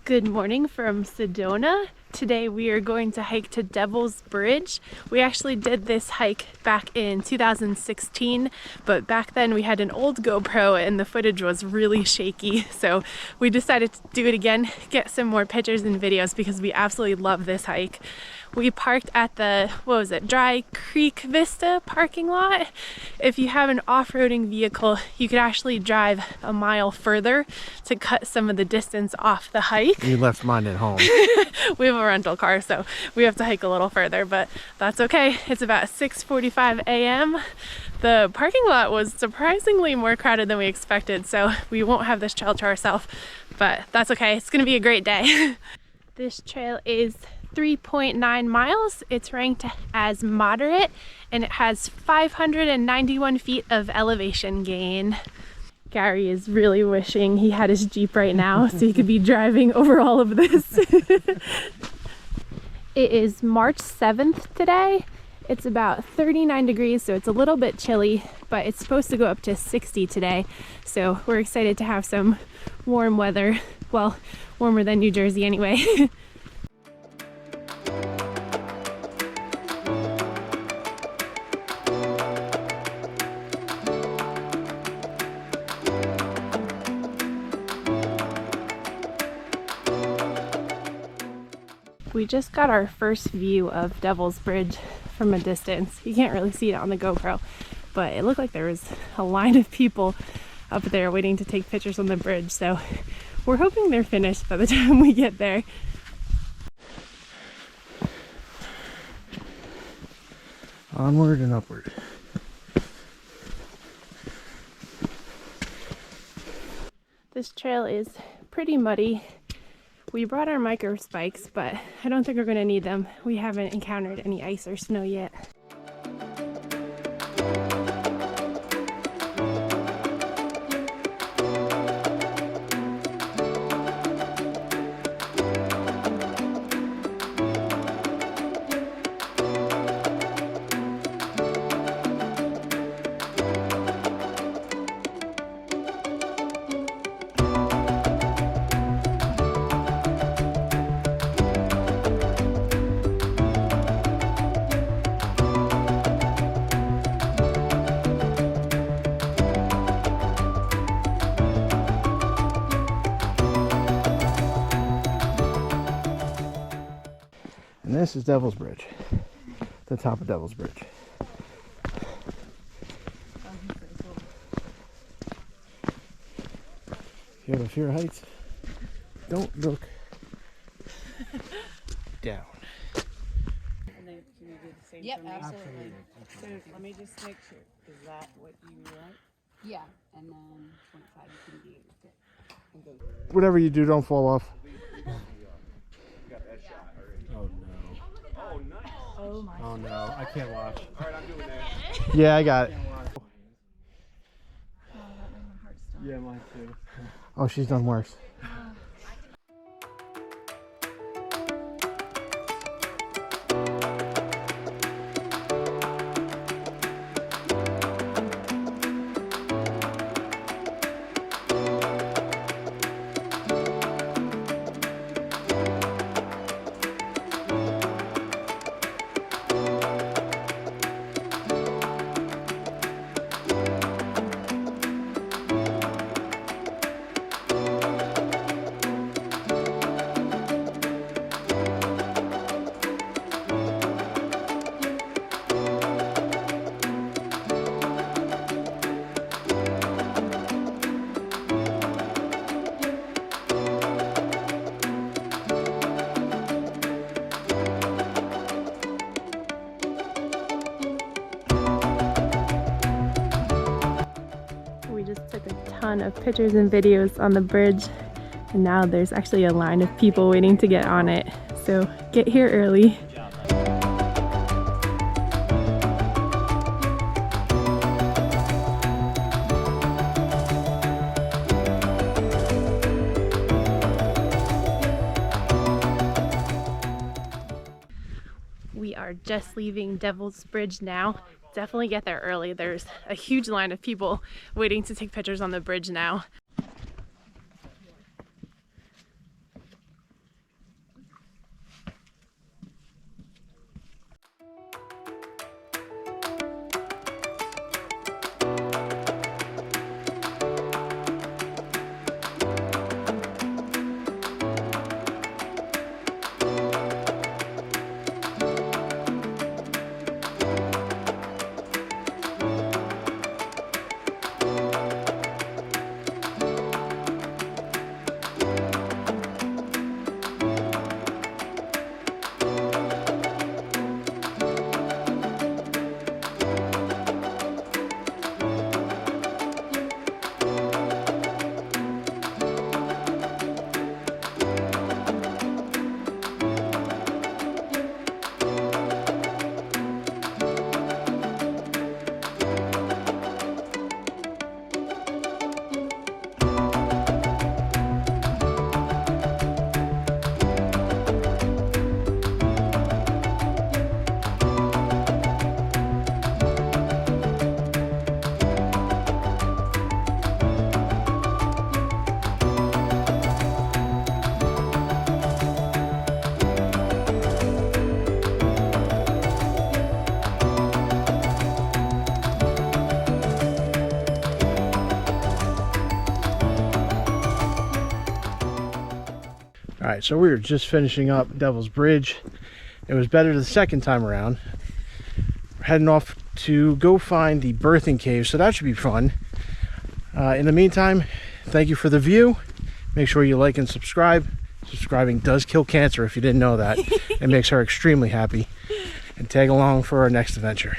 Good morning from Sedona. Today we are going to hike to Devil's Bridge. We actually did this hike back in 2016, but back then we had an old GoPro and the footage was really shaky. So we decided to do it again, get some more pictures and videos because we absolutely love this hike. We parked at the, Dry Creek Vista parking lot. If you have an off-roading vehicle, you could actually drive a mile further to cut some of the distance off the hike. You left mine at home. We have a rental car, so we have to hike a little further, but that's okay. It's about 6:45 a.m. The parking lot was surprisingly more crowded than we expected, so we won't have this trail to ourselves, but that's okay. It's gonna be a great day. This trail is 3.9 miles. It's ranked as moderate and it has 591 feet of elevation gain. Gary is really wishing he had his Jeep right now so he could be driving over all of this. It is March 7th today. It's about 39 degrees, so it's a little bit chilly, but it's supposed to go up to 60 today. So we're excited to have some warm weather. Well, warmer than New Jersey anyway. We just got our first view of Devil's Bridge from a distance. You can't really see it on the GoPro, but it looked like there was a line of people up there waiting to take pictures on the bridge. So we're hoping they're finished by the time we get there. Onward and upward. This trail is pretty muddy. We brought our micro spikes, but I don't think we're going to need them. We haven't encountered any ice or snow yet. And this is Devil's Bridge, the top of Devil's Bridge. If you have a fear of heights, don't look down. And then can you do the same Yep, for me? absolutely. So let me just make sure. Is that what you want? Yeah, and then 25 you can be good. Whatever you do, don't fall off. Oh my. Oh no, I can't watch. Alright, I'm doing that. Yeah, I got it. Yeah, mine too. Oh, she's done worse. Ton of pictures and videos on the bridge, and now there's actually a line of people waiting to get on it, so get here early. We are just leaving Devil's Bridge now. Definitely get there early. There's a huge line of people waiting to take pictures on the bridge now. Alright, so we were just finishing up Devil's Bridge. It was better the second time around. We're heading off to go find the birthing cave, so that should be fun. In the meantime, thank you for the view. Make sure you like and subscribe. Subscribing does kill cancer, if you didn't know that. It makes her extremely happy. And tag along for our next adventure.